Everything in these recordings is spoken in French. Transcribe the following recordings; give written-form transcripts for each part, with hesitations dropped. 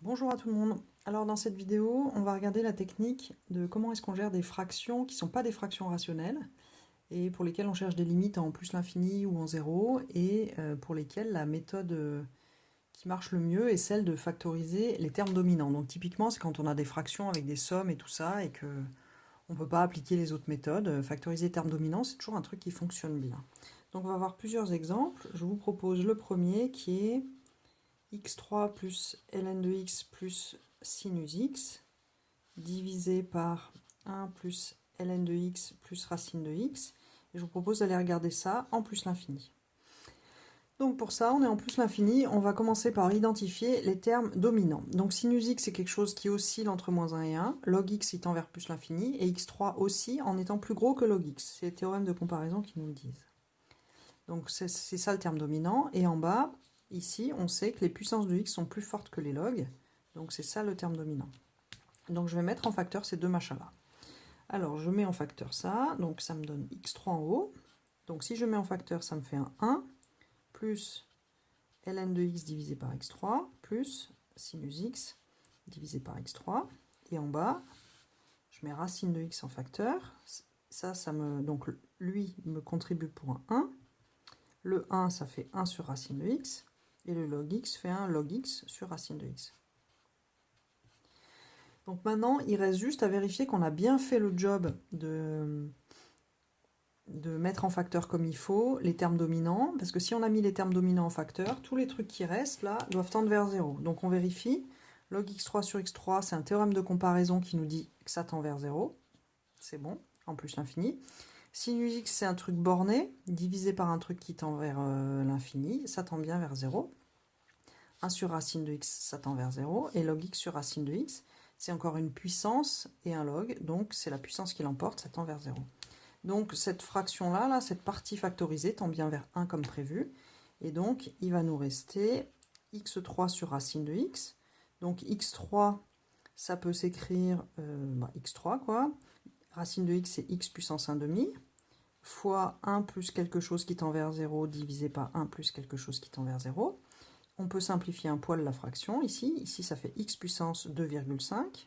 Bonjour à tout le monde. Alors dans cette vidéo, on va regarder la technique de comment est-ce qu'on gère des fractions qui ne sont pas des fractions rationnelles et pour lesquelles on cherche des limites en plus l'infini ou en zéro et pour lesquelles la méthode qui marche le mieux est celle de factoriser les termes dominants. Donc typiquement, c'est quand on a des fractions avec des sommes et tout ça et que on ne peut pas appliquer les autres méthodes. Factoriser les termes dominants, c'est toujours un truc qui fonctionne bien. Donc on va voir plusieurs exemples. Je vous propose le premier qui est x3 plus ln de x plus sinus x divisé par 1 plus ln de x plus racine de x. Et je vous propose d'aller regarder ça en plus l'infini. Donc pour ça, on est en plus l'infini. On va commencer par identifier les termes dominants. Donc sinus x, c'est quelque chose qui oscille entre moins 1 et 1. Log x étant vers plus l'infini. Et x3 aussi en étant plus gros que log x. C'est les théorèmes de comparaison qui nous le disent. Donc c'est ça le terme dominant. Et en bas, ici, on sait que les puissances de x sont plus fortes que les logs. Donc c'est ça le terme dominant. Donc je vais mettre en facteur ces deux machins-là. Alors je mets en facteur ça. Donc ça me donne x3 en haut. Donc si je mets en facteur, ça me fait un 1 plus ln de x divisé par x3 plus sinus x divisé par x3. Et en bas, je mets racine de x en facteur. Donc lui me contribue pour un 1. Le 1, ça fait 1 sur racine de x. Et le log x fait un log x sur racine de x. Donc maintenant, il reste juste à vérifier qu'on a bien fait le job de mettre en facteur comme il faut les termes dominants. Parce que si on a mis les termes dominants en facteur, tous les trucs qui restent là doivent tendre vers 0. Donc on vérifie. Log x3 sur x3, c'est un théorème de comparaison qui nous dit que ça tend vers 0. C'est bon, en plus l'infini. Sinus x, c'est un truc borné, divisé par un truc qui tend vers l'infini, ça tend bien vers 0. 1 sur racine de x, ça tend vers 0. Et log x sur racine de x, c'est encore une puissance et un log, donc c'est la puissance qui l'emporte, ça tend vers 0. Donc cette fraction-là, cette partie factorisée, tend bien vers 1 comme prévu. Et donc il va nous rester x3 sur racine de x. Donc x3, ça peut s'écrire x3 quoi. Racine de x, c'est x puissance 1 demi, fois 1 plus quelque chose qui tend vers 0, divisé par 1 plus quelque chose qui tend vers 0. On peut simplifier un poil la fraction ici. Ici, ça fait x puissance 2,5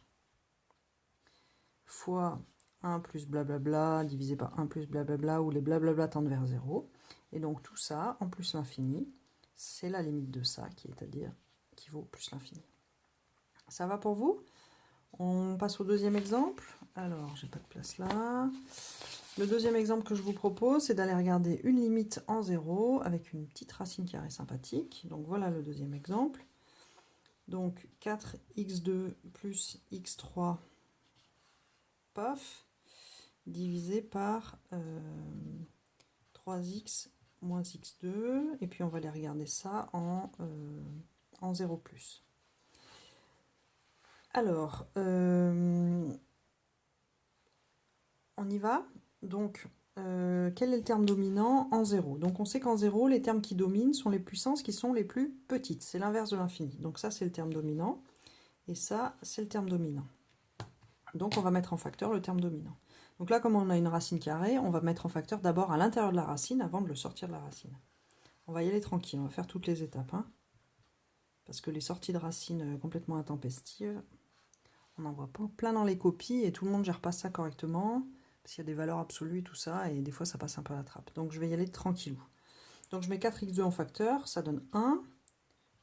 fois 1 plus blablabla divisé par 1 plus blablabla, où les blablabla tendent vers 0. Et donc tout ça, en plus l'infini, c'est la limite de ça, qui vaut plus l'infini. Ça va pour vous? On passe au deuxième exemple. Alors, j'ai pas de place là. Le deuxième exemple que je vous propose, c'est d'aller regarder une limite en 0 avec une petite racine carrée sympathique. Donc voilà le deuxième exemple. Donc 4x2 plus x3, paf, divisé par 3x moins x2. Et puis on va aller regarder ça en 0+. Alors, on y va. Donc, quel est le terme dominant en 0? Donc on sait qu'en 0, les termes qui dominent sont les puissances qui sont les plus petites. C'est l'inverse de l'infini. Donc ça, c'est le terme dominant. Et ça, c'est le terme dominant. Donc on va mettre en facteur le terme dominant. Donc là, comme on a une racine carrée, on va mettre en facteur d'abord à l'intérieur de la racine avant de le sortir de la racine. On va y aller tranquille, on va faire toutes les étapes. Hein, parce que les sorties de racines complètement intempestives, on en voit pas plein dans les copies et tout le monde ne gère pas ça correctement. Parce qu'il y a des valeurs absolues et tout ça, et des fois ça passe un peu à la trappe. Donc je vais y aller tranquillou. Donc je mets 4x2 en facteur, ça donne 1,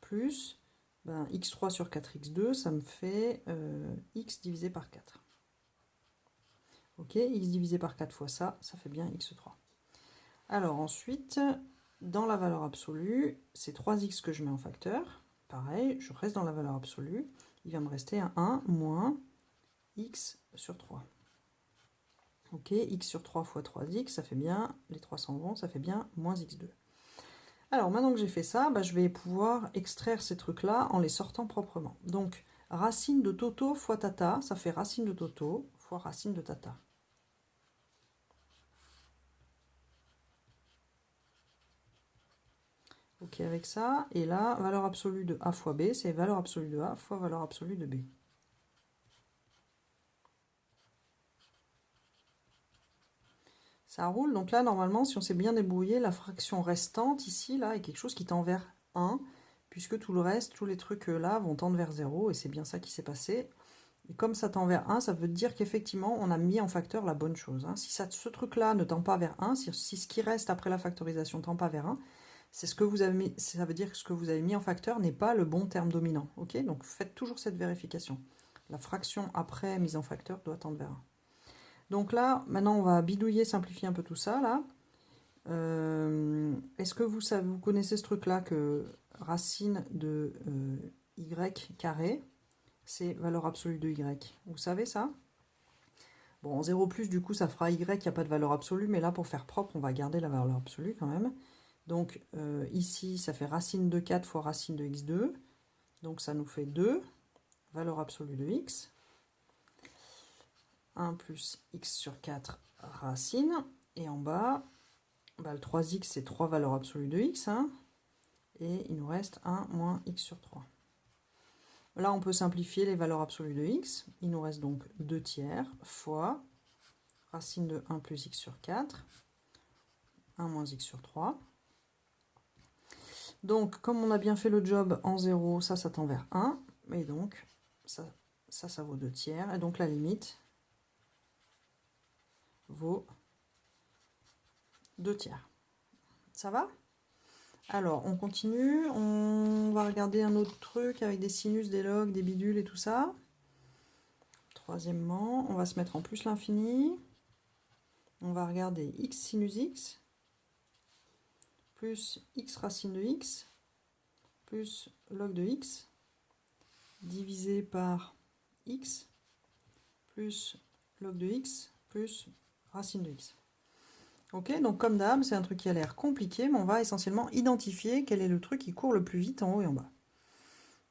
plus x3 sur 4x2, ça me fait x divisé par 4. Ok, x divisé par 4 fois ça fait bien x3. Alors ensuite, dans la valeur absolue, c'est 3x que je mets en facteur. Pareil, je reste dans la valeur absolue. Il va me rester un 1 moins x sur 3. Ok, x sur 3 fois 3x, ça fait bien, les 3 s'en vont, ça fait bien moins x2. Alors maintenant que j'ai fait ça, je vais pouvoir extraire ces trucs-là en les sortant proprement. Donc, racine de Toto fois tata, ça fait racine de Toto fois racine de tata. Ok avec ça, et là, valeur absolue de a fois b, c'est valeur absolue de a fois valeur absolue de b. Ça roule, donc là, normalement, si on s'est bien débrouillé, la fraction restante, ici, là, est quelque chose qui tend vers 1, puisque tout le reste, tous les trucs là vont tendre vers 0, et c'est bien ça qui s'est passé. Et comme ça tend vers 1, ça veut dire qu'effectivement, on a mis en facteur la bonne chose. Hein. Si ce truc-là ne tend pas vers 1, si ce qui reste après la factorisation ne tend pas vers 1, c'est ce que vous avez mis, ça veut dire que ce que vous avez mis en facteur n'est pas le bon terme dominant. Ok, donc faites toujours cette vérification. La fraction après mise en facteur doit tendre vers 1. Donc là, maintenant, on va bidouiller, simplifier un peu tout ça, là. Est-ce que vous connaissez ce truc-là que racine de y carré, c'est valeur absolue de y. Vous savez ça? Bon, en 0 plus, du coup, ça fera y, il n'y a pas de valeur absolue, mais là, pour faire propre, on va garder la valeur absolue quand même. Donc, ici, ça fait racine de 4 fois racine de x2. Donc, ça nous fait 2, valeur absolue de x. 1 plus x sur 4 racine. Et en bas, bah, le 3x, c'est 3 valeurs absolues de x. Hein, et il nous reste 1 moins x sur 3. Là, on peut simplifier les valeurs absolues de x. Il nous reste donc 2 tiers fois racine de 1 plus x sur 4, 1 moins x sur 3. Donc, comme on a bien fait le job en 0, ça tend vers 1. Et donc, ça vaut 2 tiers. Et donc, la limite vaut 2 tiers. Ça va? Alors, on continue. On va regarder un autre truc avec des sinus, des logs, des bidules et tout ça. Troisièmement, on va se mettre en plus l'infini. On va regarder x sinus x plus x racine de x plus log de x divisé par x plus log de x plus racine de x. Ok, donc comme d'hab, c'est un truc qui a l'air compliqué, mais on va essentiellement identifier quel est le truc qui court le plus vite en haut et en bas.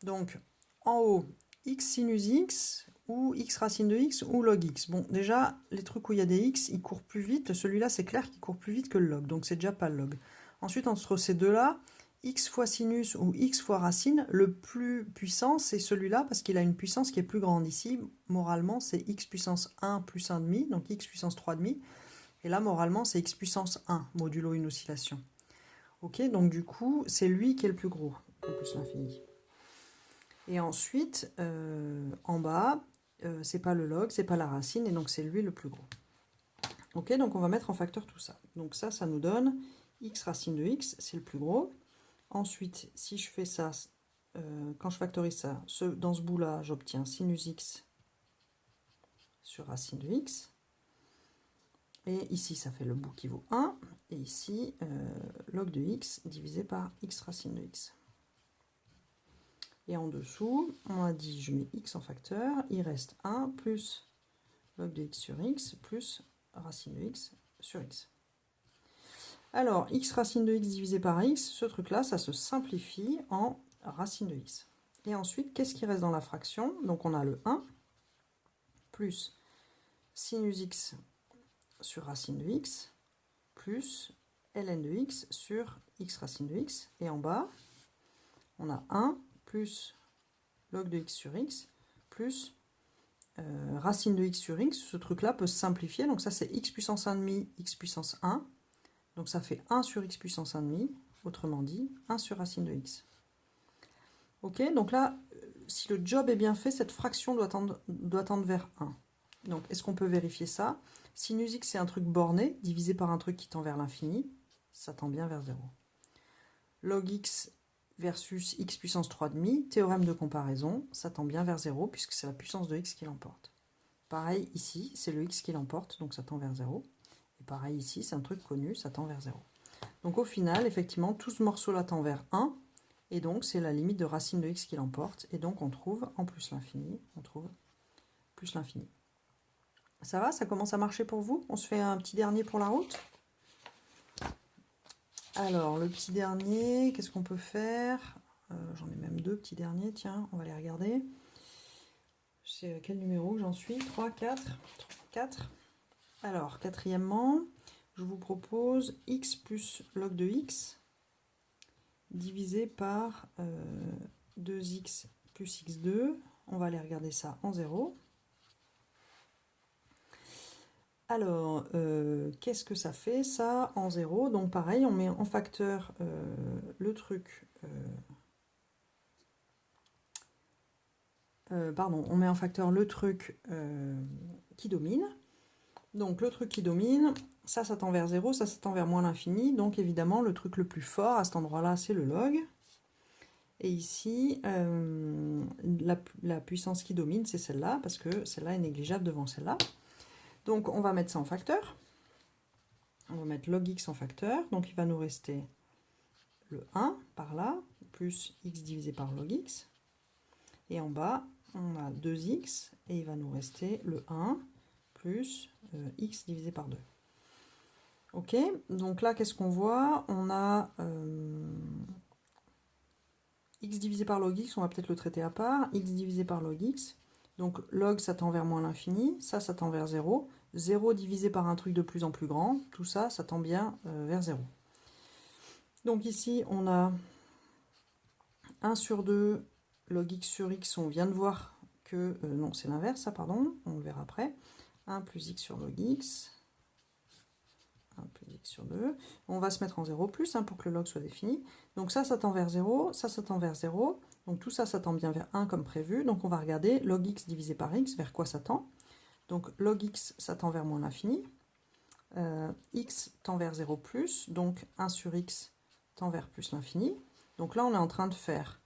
Donc, en haut, x sinus x, ou x racine de x, ou log x. Bon, déjà, les trucs où il y a des x, ils courent plus vite. Celui-là, c'est clair qu'il court plus vite que le log, donc c'est déjà pas le log. Ensuite, entre ces deux-là, x fois sinus ou x fois racine, le plus puissant, c'est celui-là, parce qu'il a une puissance qui est plus grande. Ici, moralement, c'est x puissance 1 plus 1,5, donc x puissance 3,5. Et là, moralement, c'est x puissance 1, modulo une oscillation. Ok, donc du coup, c'est lui qui est le plus gros, en plus l'infini. Et ensuite, en bas, c'est pas le log, c'est pas la racine, et donc c'est lui le plus gros. Ok, donc on va mettre en facteur tout ça. Donc ça nous donne x racine de x, c'est le plus gros. Ensuite, si je fais ça, quand je factorise ça, dans ce bout-là, j'obtiens sinus x sur racine de x. Et ici, ça fait le bout qui vaut 1. Et ici, log de x divisé par x racine de x. Et en dessous, on a dit, je mets x en facteur. Il reste 1 plus log de x sur x plus racine de x sur x. Alors, x racine de x divisé par x, ce truc-là, ça se simplifie en racine de x. Et ensuite, qu'est-ce qui reste dans la fraction? Donc, on a le 1 plus sinus x sur racine de x plus ln de x sur x racine de x. Et en bas, on a 1 plus log de x sur x plus racine de x sur x. Ce truc-là peut se simplifier. Donc ça, c'est x puissance 1,5, x puissance 1. Donc ça fait 1 sur x puissance 1,5. Autrement dit, 1 sur racine de x. Ok, donc là, si le job est bien fait, cette fraction doit tendre vers 1. Donc, est-ce qu'on peut vérifier ça? Sinus x, c'est un truc borné, divisé par un truc qui tend vers l'infini. Ça tend bien vers 0. Log x versus x puissance 3,5, théorème de comparaison, ça tend bien vers 0, puisque c'est la puissance de x qui l'emporte. Pareil ici, c'est le x qui l'emporte, donc ça tend vers 0. Et pareil ici, c'est un truc connu, ça tend vers 0. Donc au final, effectivement, tout ce morceau-là tend vers 1, et donc c'est la limite de racine de x qui l'emporte, et donc on trouve, en plus l'infini, on trouve plus l'infini. Ça va, ça commence à marcher pour vous? On se fait un petit dernier pour la route? Alors, le petit dernier, qu'est-ce qu'on peut faire? J'en ai même deux petits derniers, tiens, on va les regarder. C'est quel numéro j'en suis? 3, 4, 4. Alors, quatrièmement, je vous propose x plus log de x divisé par 2x plus x2. On va aller regarder ça en 0. Alors, qu'est-ce que ça fait, ça, en 0? Donc, pareil, on met en facteur le truc pardon, on met en facteur le truc qui domine. Donc le truc qui domine, ça tend vers 0, ça tend vers moins l'infini. Donc évidemment, le truc le plus fort à cet endroit-là, c'est le log. Et ici, la puissance qui domine, c'est celle-là, parce que celle-là est négligeable devant celle-là. Donc on va mettre ça en facteur. On va mettre log x en facteur. Donc il va nous rester le 1 par là, plus x divisé par log x. Et en bas, on a 2x, et il va nous rester le 1 plus x divisé par 2. Ok, donc là, qu'est-ce qu'on voit? On a x divisé par log x, on va peut-être le traiter à part. X divisé par log x, donc log, ça tend vers moins l'infini, ça tend vers 0. 0 divisé par un truc de plus en plus grand, tout ça, ça tend bien vers 0. Donc ici, on a 1 sur 2 log x sur x, on vient de voir que... non, c'est l'inverse, ça, pardon, on le verra après. 1 plus x sur log x, 1 plus x sur 2. On va se mettre en 0 plus pour que le log soit défini. Donc ça tend vers 0, ça tend vers 0. Donc tout ça tend bien vers 1 comme prévu. Donc on va regarder log x divisé par x, vers quoi ça tend. Donc log x, ça tend vers moins l'infini. X tend vers 0 plus, donc 1 sur x tend vers plus l'infini. Donc là, on est en train de faire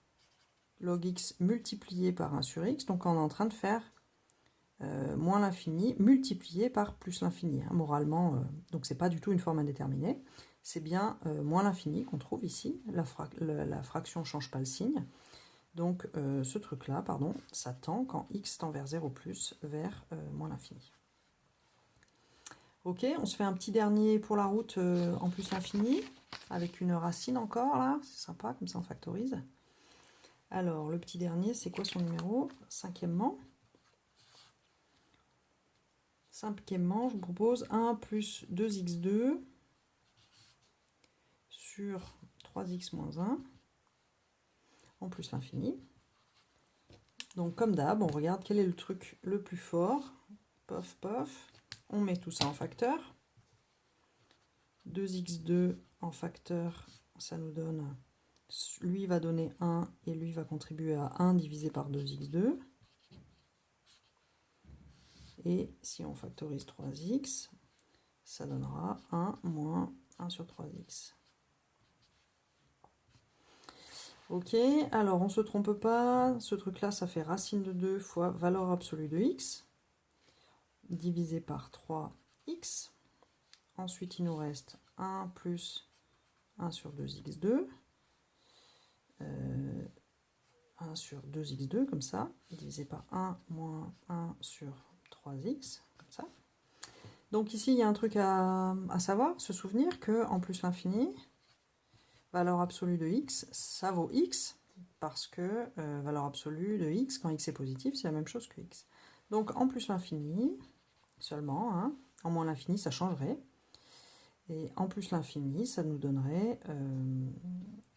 log x multiplié par 1 sur x. Donc on est en train de faire moins l'infini multiplié par plus l'infini. Moralement, donc c'est pas du tout une forme indéterminée. C'est bien moins l'infini qu'on trouve ici. La fraction ne change pas le signe. Donc ce truc-là, pardon, ça tend quand x tend vers 0 plus vers moins l'infini. Ok, on se fait un petit dernier pour la route en plus l'infini, avec une racine encore là, c'est sympa, comme ça on factorise. Alors, le petit dernier, c'est quoi son numéro? Cinquièmement. Cinquièmement, je vous propose 1 plus 2x2 sur 3x moins 1 en plus l'infini. Donc comme d'hab, on regarde quel est le truc le plus fort. Pof, pof. On met tout ça en facteur. 2x2 en facteur, ça nous donne... Lui va donner 1 et lui va contribuer à 1 divisé par 2x2. Et si on factorise 3x, ça donnera 1 moins 1 sur 3x. Ok, alors on ne se trompe pas, ce truc-là, ça fait racine de 2 fois valeur absolue de x, divisé par 3x. Ensuite, il nous reste 1 plus 1 sur 2x2. 1 sur 2x2, comme ça, divisé par 1 moins 1 sur 3x, comme ça. Donc ici, il y a un truc à savoir, se souvenir que en plus l'infini, valeur absolue de x, ça vaut x, parce que valeur absolue de x, quand x est positif, c'est la même chose que x. Donc en plus l'infini, seulement, hein, en moins l'infini, ça changerait. Et en plus l'infini, ça nous donnerait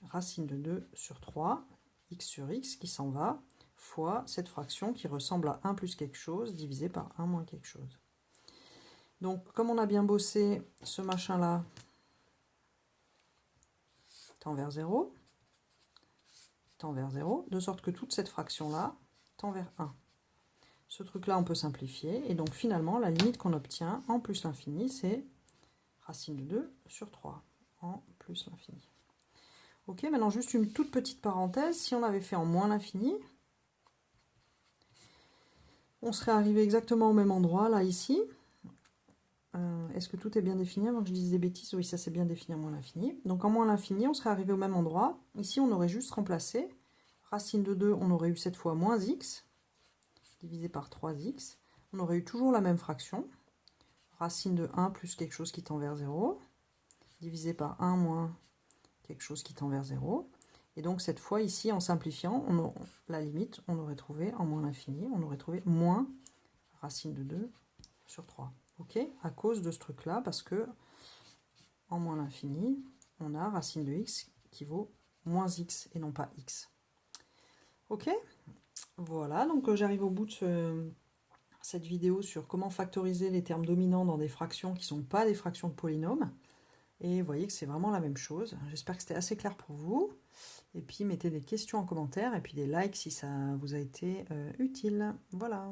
racine de 2 sur 3, x sur x qui s'en va, fois cette fraction qui ressemble à 1 plus quelque chose divisé par 1 moins quelque chose. Donc comme on a bien bossé, ce machin-là tend vers 0, de sorte que toute cette fraction-là tend vers 1. Ce truc-là, on peut simplifier, et donc finalement, la limite qu'on obtient en plus l'infini, c'est racine de 2 sur 3 en plus l'infini. Ok, maintenant juste une toute petite parenthèse, si on avait fait en moins l'infini, on serait arrivé exactement au même endroit, là, ici. Est-ce que tout est bien défini avant que je dise des bêtises? Oui, ça c'est bien défini en moins l'infini. Donc en moins l'infini, on serait arrivé au même endroit. Ici, on aurait juste remplacé. Racine de 2, on aurait eu cette fois moins x, divisé par 3x. On aurait eu toujours la même fraction. Racine de 1 plus quelque chose qui tend vers 0, divisé par 1 moins quelque chose qui tend vers 0. Et donc cette fois ici, en simplifiant, la limite, on aurait trouvé en moins l'infini, on aurait trouvé moins racine de 2 sur 3. Ok, à cause de ce truc-là, parce que en moins l'infini, on a racine de x qui vaut moins x et non pas x. Ok, voilà, donc j'arrive au bout de cette vidéo sur comment factoriser les termes dominants dans des fractions qui ne sont pas des fractions de polynômes. Et vous voyez que c'est vraiment la même chose. J'espère que c'était assez clair pour vous. Et puis mettez des questions en commentaire et puis des likes si ça vous a été utile. Voilà.